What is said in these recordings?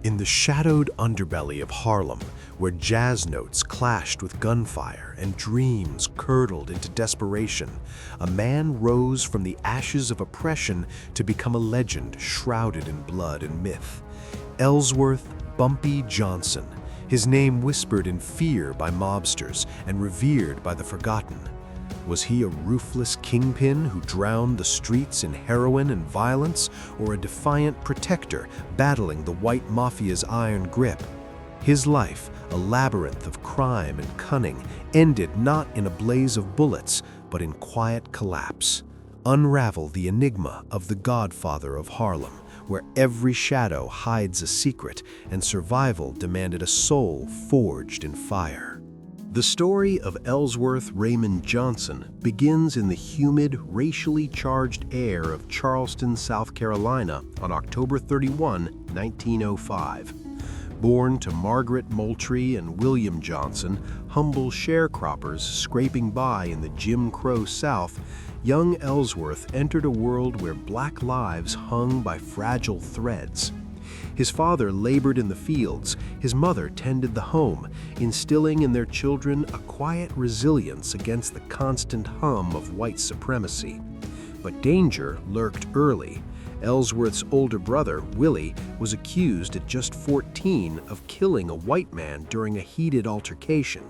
In the shadowed underbelly of Harlem, where jazz notes clashed with gunfire and dreams curdled into desperation, a man rose from the ashes of oppression to become a legend shrouded in blood and myth. Ellsworth Bumpy Johnson, his name whispered in fear by mobsters and revered by the forgotten. Was he a ruthless kingpin who drowned the streets in heroin and violence, or a defiant protector battling the white mafia's iron grip? His life, a labyrinth of crime and cunning, ended not in a blaze of bullets, but in quiet collapse. Unravel the enigma of the Godfather of Harlem, where every shadow hides a secret and survival demanded a soul forged in fire. The story of Ellsworth Raymond Johnson begins in the humid, racially charged air of Charleston, South Carolina on October 31, 1905. Born to Margaret Moultrie and William Johnson, humble sharecroppers scraping by in the Jim Crow South, young Ellsworth entered a world where black lives hung by fragile threads. His father labored in the fields, his mother tended the home, instilling in their children a quiet resilience against the constant hum of white supremacy. But danger lurked early. Ellsworth's older brother, Willie, was accused at just 14 of killing a white man during a heated altercation.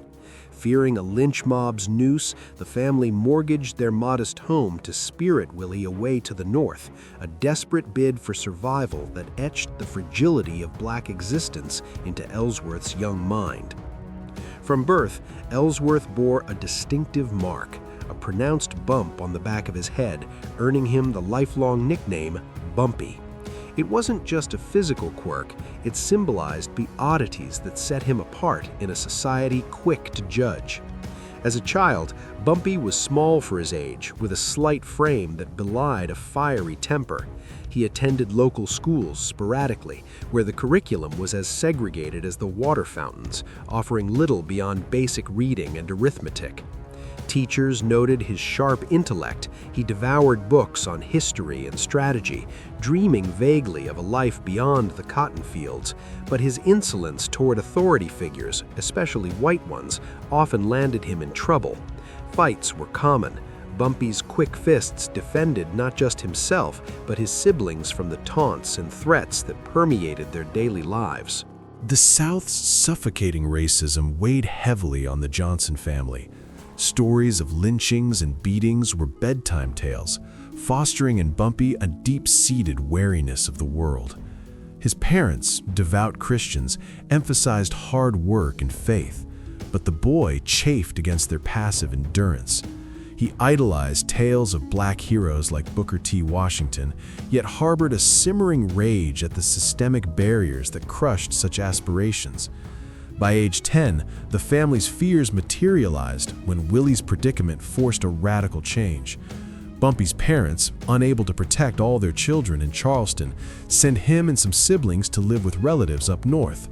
Fearing a lynch mob's noose, the family mortgaged their modest home to spirit Willie away to the north, a desperate bid for survival that etched the fragility of black existence into Ellsworth's young mind. From birth, Ellsworth bore a distinctive mark, a pronounced bump on the back of his head, earning him the lifelong nickname Bumpy. It wasn't just a physical quirk, it symbolized the oddities that set him apart in a society quick to judge. As a child, Bumpy was small for his age, with a slight frame that belied a fiery temper. He attended local schools sporadically, where the curriculum was as segregated as the water fountains, offering little beyond basic reading and arithmetic. Teachers noted his sharp intellect. He devoured books on history and strategy, dreaming vaguely of a life beyond the cotton fields. But his insolence toward authority figures, especially white ones, often landed him in trouble. Fights were common. Bumpy's quick fists defended not just himself, but his siblings from the taunts and threats that permeated their daily lives. The South's suffocating racism weighed heavily on the Johnson family. Stories of lynchings and beatings were bedtime tales, fostering in Bumpy a deep-seated wariness of the world. His parents, devout Christians, emphasized hard work and faith, but the boy chafed against their passive endurance. He idolized tales of black heroes like Booker T. Washington, yet harbored a simmering rage at the systemic barriers that crushed such aspirations. By age 10, the family's fears materialized when Willie's predicament forced a radical change. Bumpy's parents, unable to protect all their children in Charleston, sent him and some siblings to live with relatives up north.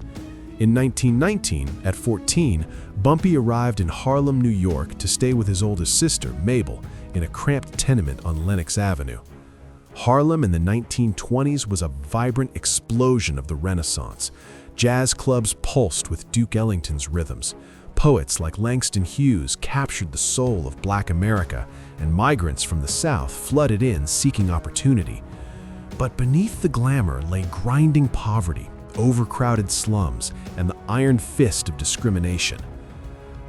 In 1919, at 14, Bumpy arrived in Harlem, New York to stay with his oldest sister, Mabel, in a cramped tenement on Lenox Avenue. Harlem in the 1920s was a vibrant explosion of the Renaissance. Jazz clubs pulsed with Duke Ellington's rhythms. Poets like Langston Hughes captured the soul of Black America, and migrants from the South flooded in seeking opportunity. But beneath the glamour lay grinding poverty, overcrowded slums, and the iron fist of discrimination.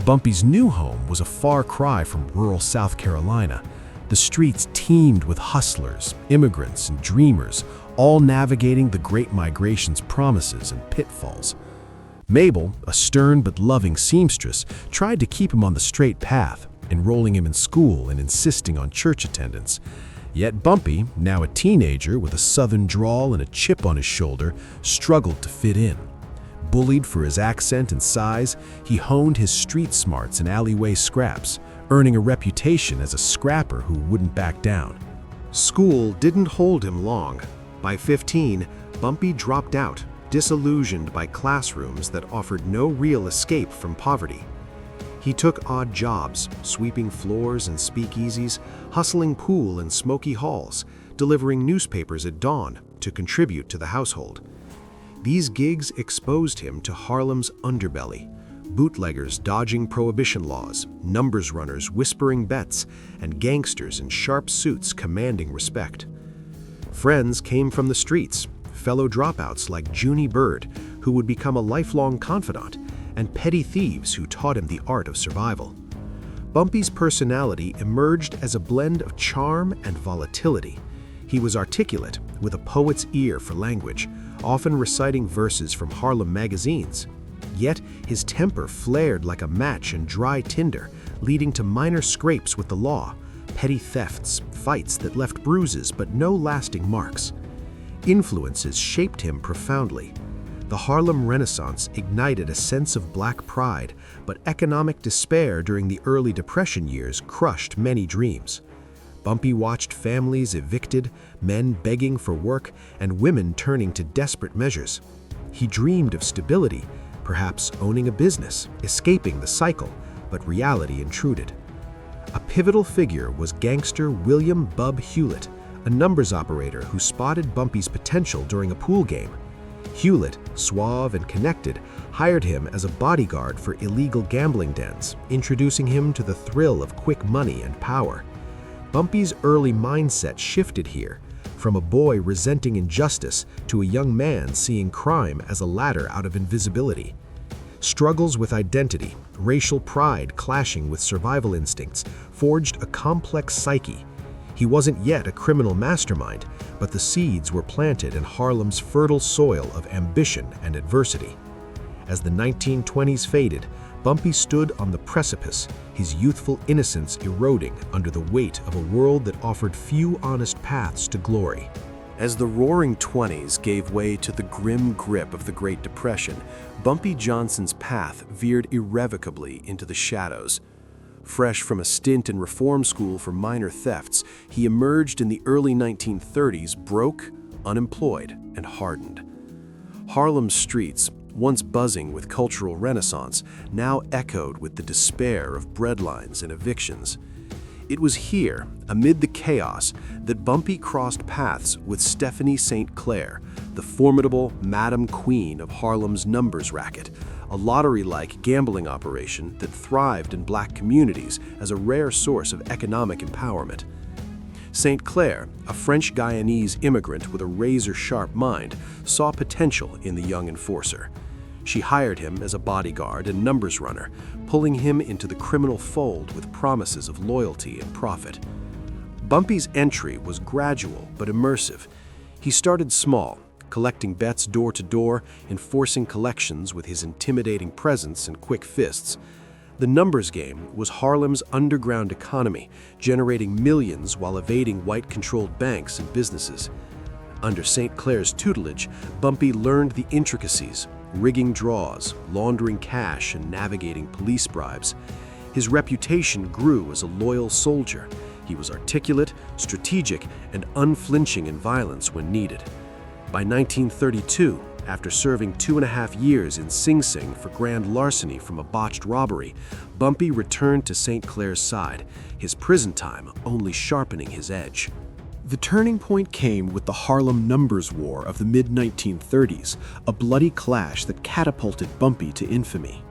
Bumpy's new home was a far cry from rural South Carolina. The streets teemed with hustlers, immigrants, and dreamers, all navigating the Great Migration's promises and pitfalls. Mabel, a stern but loving seamstress, tried to keep him on the straight path, enrolling him in school and insisting on church attendance. Yet Bumpy, now a teenager with a southern drawl and a chip on his shoulder, struggled to fit in. Bullied for his accent and size, he honed his street smarts and alleyway scraps, earning a reputation as a scrapper who wouldn't back down. School didn't hold him long. By 15, Bumpy dropped out, disillusioned by classrooms that offered no real escape from poverty. He took odd jobs, sweeping floors and speakeasies, hustling pool in smoky halls, delivering newspapers at dawn to contribute to the household. These gigs exposed him to Harlem's underbelly, bootleggers dodging prohibition laws, numbers runners whispering bets, and gangsters in sharp suits commanding respect. Friends came from the streets, fellow dropouts like Junie Bird, who would become a lifelong confidant, and petty thieves who taught him the art of survival. Bumpy's personality emerged as a blend of charm and volatility. He was articulate, with a poet's ear for language, often reciting verses from Harlem magazines. Yet his temper flared like a match in dry tinder, leading to minor scrapes with the law, petty thefts, fights that left bruises but no lasting marks. Influences shaped him profoundly. The Harlem Renaissance ignited a sense of black pride, but economic despair during the early Depression years crushed many dreams. Bumpy watched families evicted, men begging for work, and women turning to desperate measures. He dreamed of stability, perhaps owning a business, escaping the cycle, but reality intruded. A pivotal figure was gangster William "Bub" Hewlett, a numbers operator who spotted Bumpy's potential during a pool game. Hewlett, suave and connected, hired him as a bodyguard for illegal gambling dens, introducing him to the thrill of quick money and power. Bumpy's early mindset shifted here, from a boy resenting injustice to a young man seeing crime as a ladder out of invisibility. Struggles with identity, racial pride clashing with survival instincts, forged a complex psyche. He wasn't yet a criminal mastermind, but the seeds were planted in Harlem's fertile soil of ambition and adversity. As the 1920s faded, Bumpy stood on the precipice, his youthful innocence eroding under the weight of a world that offered few honest paths to glory. As the Roaring Twenties gave way to the grim grip of the Great Depression, Bumpy Johnson's path veered irrevocably into the shadows. Fresh from a stint in reform school for minor thefts, he emerged in the early 1930s broke, unemployed, and hardened. Harlem's streets, once buzzing with cultural renaissance, now echoed with the despair of breadlines and evictions. It was here, amid the chaos, that Bumpy crossed paths with Stephanie St. Clair, the formidable Madam Queen of Harlem's numbers racket, a lottery-like gambling operation that thrived in black communities as a rare source of economic empowerment. St. Clair, a French Guyanese immigrant with a razor-sharp mind, saw potential in the young enforcer. She hired him as a bodyguard and numbers runner, pulling him into the criminal fold with promises of loyalty and profit. Bumpy's entry was gradual but immersive. He started small, collecting bets door to door, enforcing collections with his intimidating presence and quick fists. The numbers game was Harlem's underground economy, generating millions while evading white-controlled banks and businesses. Under St. Clair's tutelage, Bumpy learned the intricacies, rigging draws, laundering cash, and navigating police bribes. His reputation grew as a loyal soldier. He was articulate, strategic, and unflinching in violence when needed. By 1932, after serving 2.5 years in Sing Sing for grand larceny from a botched robbery, Bumpy returned to St. Clair's side, his prison time only sharpening his edge. The turning point came with the Harlem Numbers War of the mid-1930s, a bloody clash that catapulted Bumpy to infamy.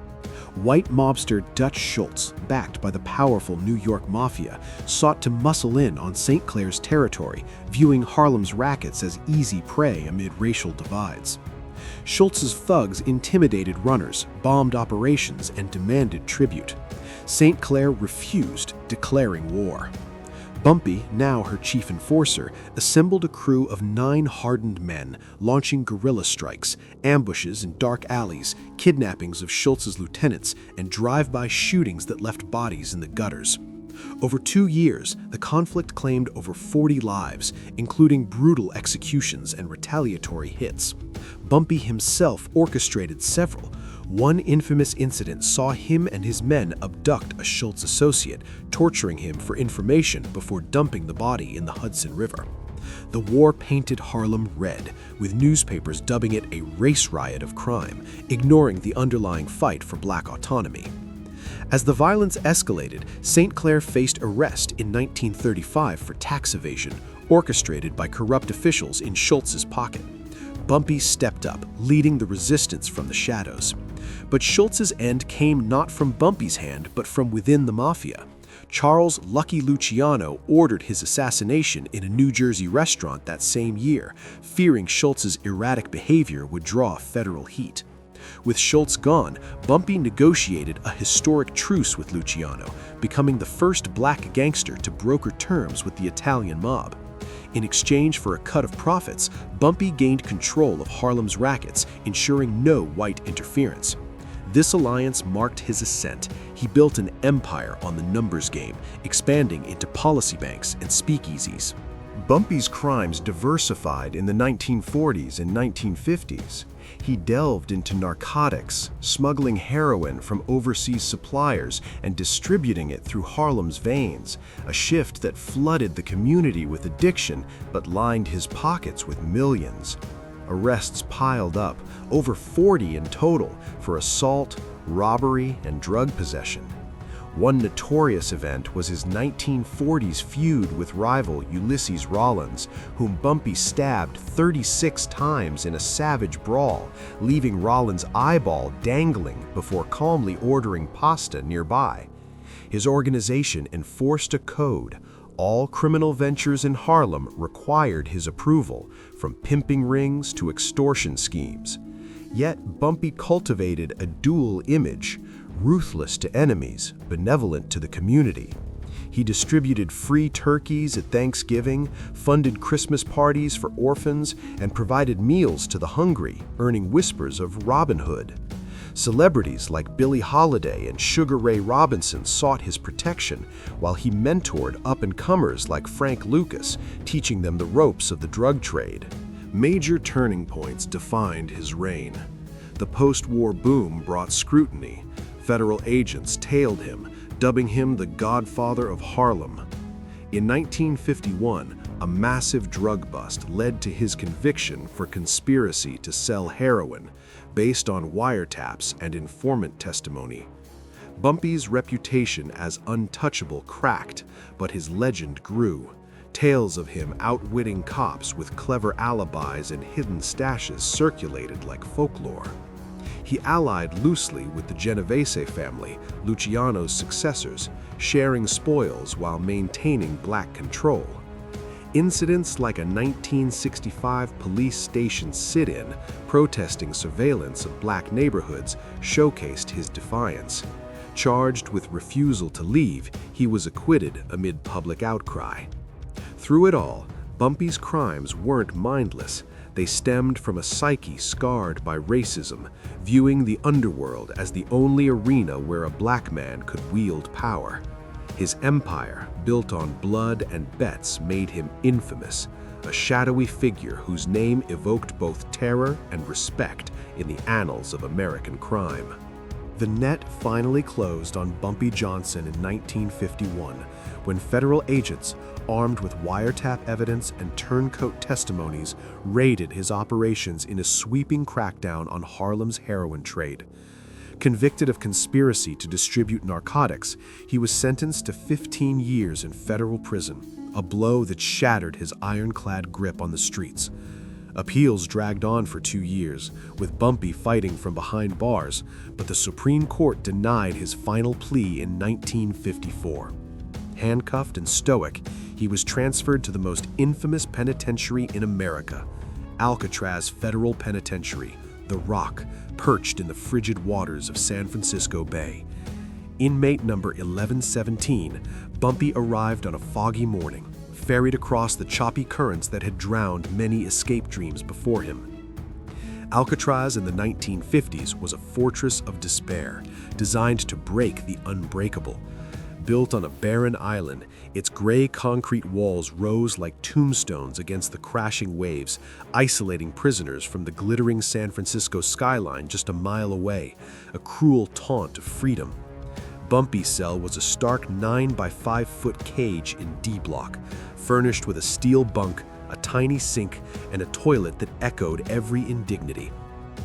White mobster Dutch Schultz, backed by the powerful New York Mafia, sought to muscle in on St. Clair's territory, viewing Harlem's rackets as easy prey amid racial divides. Schultz's thugs intimidated runners, bombed operations, and demanded tribute. St. Clair refused, declaring war. Bumpy, now her chief enforcer, assembled a crew of 9 hardened men, launching guerrilla strikes, ambushes in dark alleys, kidnappings of Schultz's lieutenants, and drive-by shootings that left bodies in the gutters. Over 2 years, the conflict claimed over 40 lives, including brutal executions and retaliatory hits. Bumpy himself orchestrated several. One infamous incident saw him and his men abduct a Schultz associate, torturing him for information before dumping the body in the Hudson River. The war painted Harlem red, with newspapers dubbing it a race riot of crime, ignoring the underlying fight for black autonomy. As the violence escalated, St. Clair faced arrest in 1935 for tax evasion, orchestrated by corrupt officials in Schultz's pocket. Bumpy stepped up, leading the resistance from the shadows. But Schultz's end came not from Bumpy's hand, but from within the mafia. Charles Lucky Luciano ordered his assassination in a New Jersey restaurant that same year, fearing Schultz's erratic behavior would draw federal heat. With Schultz gone, Bumpy negotiated a historic truce with Luciano, becoming the first black gangster to broker terms with the Italian mob. In exchange for a cut of profits, Bumpy gained control of Harlem's rackets, ensuring no white interference. This alliance marked his ascent. He built an empire on the numbers game, expanding into policy banks and speakeasies. Bumpy's crimes diversified in the 1940s and 1950s. He delved into narcotics, smuggling heroin from overseas suppliers and distributing it through Harlem's veins, a shift that flooded the community with addiction but lined his pockets with millions. Arrests piled up, over 40 in total, for assault, robbery, and drug possession. One notorious event was his 1940s feud with rival Ulysses Rollins, whom Bumpy stabbed 36 times in a savage brawl, leaving Rollins' eyeball dangling before calmly ordering pasta nearby. His organization enforced a code. All criminal ventures in Harlem required his approval, from pimping rings to extortion schemes. Yet Bumpy cultivated a dual image, ruthless to enemies, benevolent to the community. He distributed free turkeys at Thanksgiving, funded Christmas parties for orphans, and provided meals to the hungry, earning whispers of Robin Hood. Celebrities like Billie Holiday and Sugar Ray Robinson sought his protection, while he mentored up-and-comers like Frank Lucas, teaching them the ropes of the drug trade. Major turning points defined his reign. The post-war boom brought scrutiny. Federal agents tailed him, dubbing him the Godfather of Harlem. In 1951, a massive drug bust led to his conviction for conspiracy to sell heroin, based on wiretaps and informant testimony. Bumpy's reputation as untouchable cracked, but his legend grew. Tales of him outwitting cops with clever alibis and hidden stashes circulated like folklore. He allied loosely with the Genovese family, Luciano's successors, sharing spoils while maintaining black control. Incidents like a 1965 police station sit-in protesting surveillance of black neighborhoods showcased his defiance. Charged with refusal to leave, he was acquitted amid public outcry. Through it all, Bumpy's crimes weren't mindless. They stemmed from a psyche scarred by racism, viewing the underworld as the only arena where a black man could wield power. His empire, built on blood and bets, made him infamous, a shadowy figure whose name evoked both terror and respect in the annals of American crime. The net finally closed on Bumpy Johnson in 1951, when federal agents, armed with wiretap evidence and turncoat testimonies, raided his operations in a sweeping crackdown on Harlem's heroin trade. Convicted of conspiracy to distribute narcotics, he was sentenced to 15 years in federal prison, a blow that shattered his ironclad grip on the streets. Appeals dragged on for 2 years, with Bumpy fighting from behind bars, but the Supreme Court denied his final plea in 1954. Handcuffed and stoic, he was transferred to the most infamous penitentiary in America, Alcatraz Federal Penitentiary, The Rock, perched in the frigid waters of San Francisco Bay. Inmate number 1117, Bumpy arrived on a foggy morning, ferried across the choppy currents that had drowned many escape dreams before him. Alcatraz in the 1950s was a fortress of despair, designed to break the unbreakable. Built on a barren island, its gray concrete walls rose like tombstones against the crashing waves, isolating prisoners from the glittering San Francisco skyline just a mile away, a cruel taunt to freedom. Bumpy's cell was a stark 9 by 5 foot cage in D block, furnished with a steel bunk, a tiny sink, and a toilet that echoed every indignity.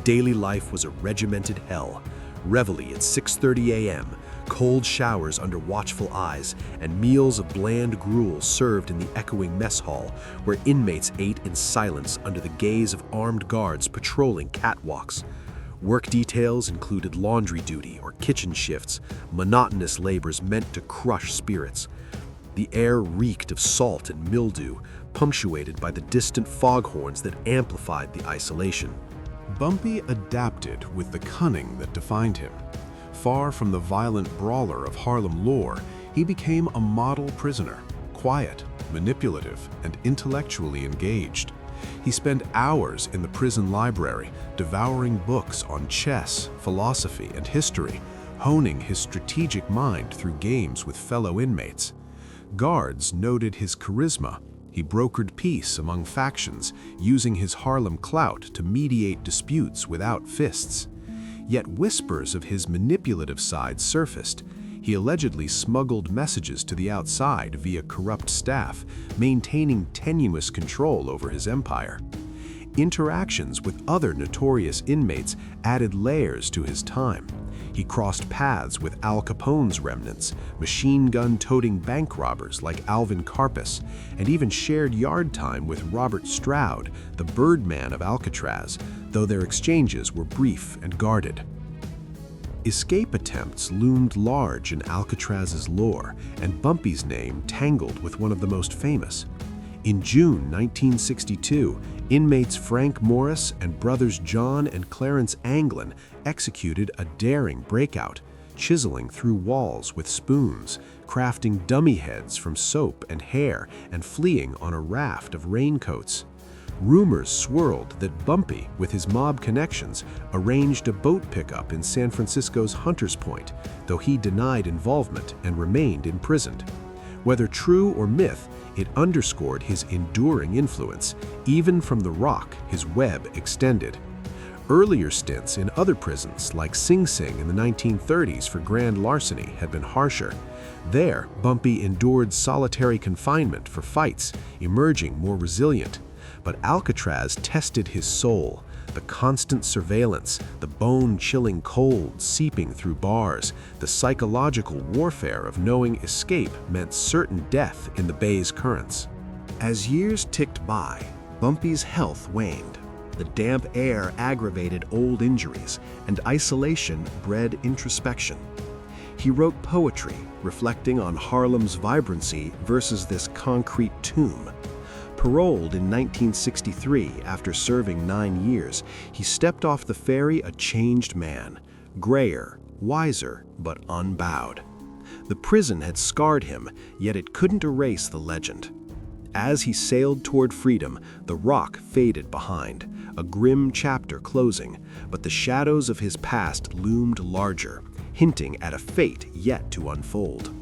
Daily life was a regimented hell. Reveille at 6:30 a.m., cold showers under watchful eyes, and meals of bland gruel served in the echoing mess hall, where inmates ate in silence under the gaze of armed guards patrolling catwalks. Work details included laundry duty or kitchen shifts, monotonous labors meant to crush spirits. The air reeked of salt and mildew, punctuated by the distant foghorns that amplified the isolation. Bumpy adapted with the cunning that defined him. Far from the violent brawler of Harlem lore, he became a model prisoner, quiet, manipulative, and intellectually engaged. He spent hours in the prison library, devouring books on chess, philosophy, and history, honing his strategic mind through games with fellow inmates. Guards noted his charisma. He brokered peace among factions, using his Harlem clout to mediate disputes without fists. Yet whispers of his manipulative side surfaced. He allegedly smuggled messages to the outside via corrupt staff, maintaining tenuous control over his empire. Interactions with other notorious inmates added layers to his time. He crossed paths with Al Capone's remnants, machine gun-toting bank robbers like Alvin Karpis, and even shared yard time with Robert Stroud, the Birdman of Alcatraz, though their exchanges were brief and guarded. Escape attempts loomed large in Alcatraz's lore, and Bumpy's name tangled with one of the most famous. In June 1962, inmates Frank Morris and brothers John and Clarence Anglin executed a daring breakout, chiseling through walls with spoons, crafting dummy heads from soap and hair, and fleeing on a raft of raincoats. Rumors swirled that Bumpy, with his mob connections, arranged a boat pickup in San Francisco's Hunters Point, though he denied involvement and remained imprisoned. Whether true or myth, it underscored his enduring influence. Even from the Rock, his web extended. Earlier stints in other prisons, like Sing Sing in the 1930s for grand larceny, had been harsher. There, Bumpy endured solitary confinement for fights, emerging more resilient. But Alcatraz tested his soul. The constant surveillance, the bone-chilling cold seeping through bars, the psychological warfare of knowing escape meant certain death in the bay's currents. As years ticked by, Bumpy's health waned. The damp air aggravated old injuries, and isolation bred introspection. He wrote poetry, reflecting on Harlem's vibrancy versus this concrete tomb. Paroled in 1963 after serving 9 years, he stepped off the ferry a changed man, grayer, wiser, but unbowed. The prison had scarred him, yet it couldn't erase the legend. As he sailed toward freedom, the Rock faded behind, a grim chapter closing, but the shadows of his past loomed larger, hinting at a fate yet to unfold.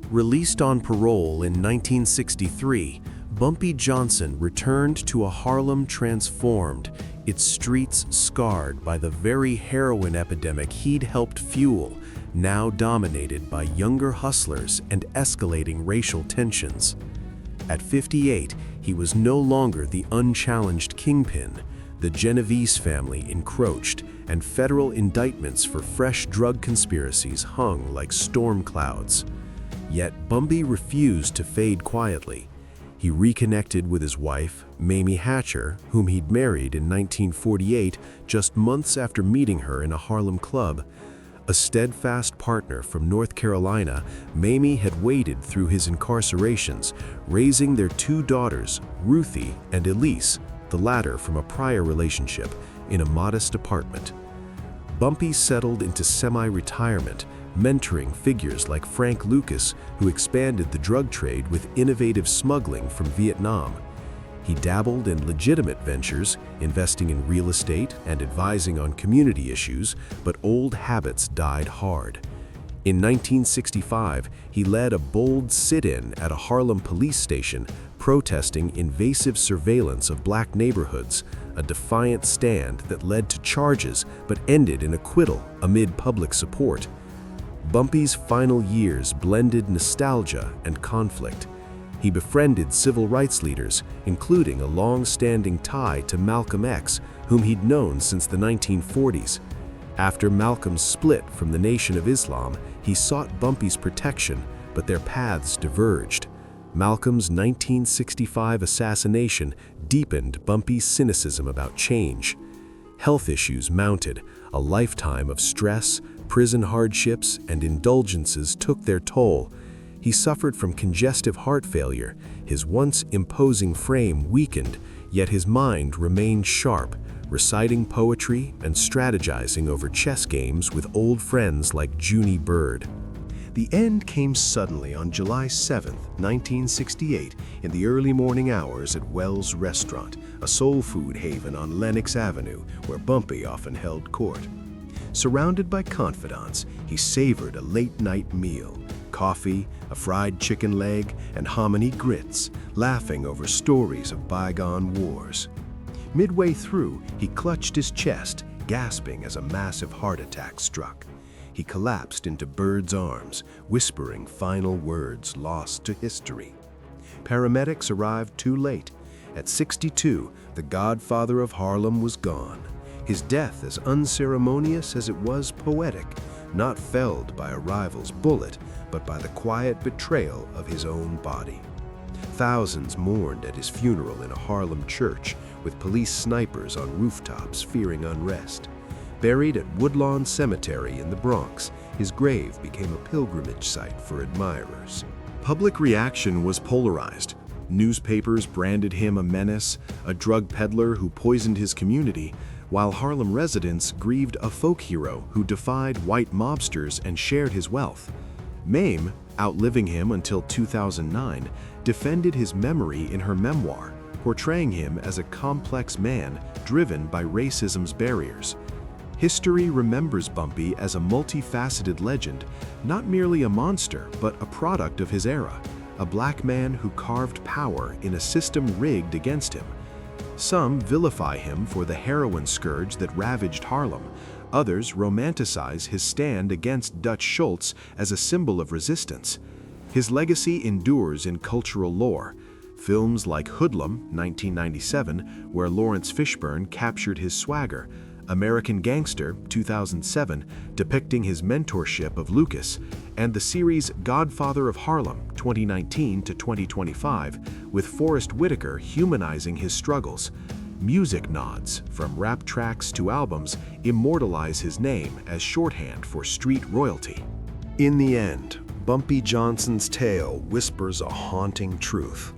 Released on parole in 1963, Bumpy Johnson returned to a Harlem transformed, its streets scarred by the very heroin epidemic he'd helped fuel, now dominated by younger hustlers and escalating racial tensions. At 58, he was no longer the unchallenged kingpin. The Genovese family encroached, and federal indictments for fresh drug conspiracies hung like storm clouds. Yet Bumpy refused to fade quietly. He reconnected with his wife, Mamie Hatcher, whom he'd married in 1948, just months after meeting her in a Harlem club. A steadfast partner from North Carolina, Mamie had waded through his incarcerations, raising their 2 daughters, Ruthie and Elise, the latter from a prior relationship, in a modest apartment. Bumpy settled into semi-retirement, mentoring figures like Frank Lucas, who expanded the drug trade with innovative smuggling from Vietnam. He dabbled in legitimate ventures, investing in real estate and advising on community issues, but old habits died hard. In 1965, he led a bold sit-in at a Harlem police station, protesting invasive surveillance of black neighborhoods, a defiant stand that led to charges but ended in acquittal amid public support. Bumpy's final years blended nostalgia and conflict. He befriended civil rights leaders, including a long-standing tie to Malcolm X, whom he'd known since the 1940s. After Malcolm's split from the Nation of Islam, he sought Bumpy's protection, but their paths diverged. Malcolm's 1965 assassination deepened Bumpy's cynicism about change. Health issues mounted, a lifetime of stress, prison hardships, and indulgences took their toll. He suffered from congestive heart failure, his once imposing frame weakened, yet his mind remained sharp, reciting poetry and strategizing over chess games with old friends like Junie Bird. The end came suddenly on July 7, 1968, in the early morning hours at Wells Restaurant, a soul food haven on Lenox Avenue, where Bumpy often held court. Surrounded by confidants, he savored a late-night meal, coffee, a fried chicken leg, and hominy grits, laughing over stories of bygone wars. Midway through, he clutched his chest, gasping as a massive heart attack struck. He collapsed into Bird's arms, whispering final words lost to history. Paramedics arrived too late. At 62, the Godfather of Harlem was gone. His death as unceremonious as it was poetic, not felled by a rival's bullet, but by the quiet betrayal of his own body. Thousands mourned at his funeral in a Harlem church, with police snipers on rooftops fearing unrest. Buried at Woodlawn Cemetery in the Bronx, his grave became a pilgrimage site for admirers. Public reaction was polarized. Newspapers branded him a menace, a drug peddler who poisoned his community, while Harlem residents grieved a folk hero who defied white mobsters and shared his wealth. Mame, outliving him until 2009, defended his memory in her memoir, portraying him as a complex man driven by racism's barriers. History remembers Bumpy as a multifaceted legend, not merely a monster, but a product of his era, a black man who carved power in a system rigged against him. Some vilify him for the heroin scourge that ravaged Harlem. Others romanticize his stand against Dutch Schultz as a symbol of resistance. His legacy endures in cultural lore. Films like Hoodlum, 1997, where Lawrence Fishburne captured his swagger, American Gangster, 2007, depicting his mentorship of Lucas, and the series Godfather of Harlem, 2019 to 2025, with Forrest Whitaker humanizing his struggles. Music nods, from rap tracks to albums, immortalize his name as shorthand for street royalty. In the end, Bumpy Johnson's tale whispers a haunting truth.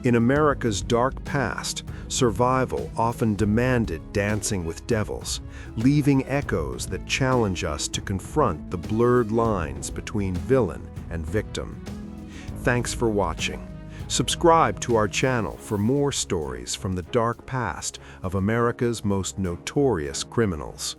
In America's dark past, survival often demanded dancing with devils, leaving echoes that challenge us to confront the blurred lines between villain and victim. Thanks for watching. Subscribe to our channel for more stories from the dark past of America's most notorious criminals.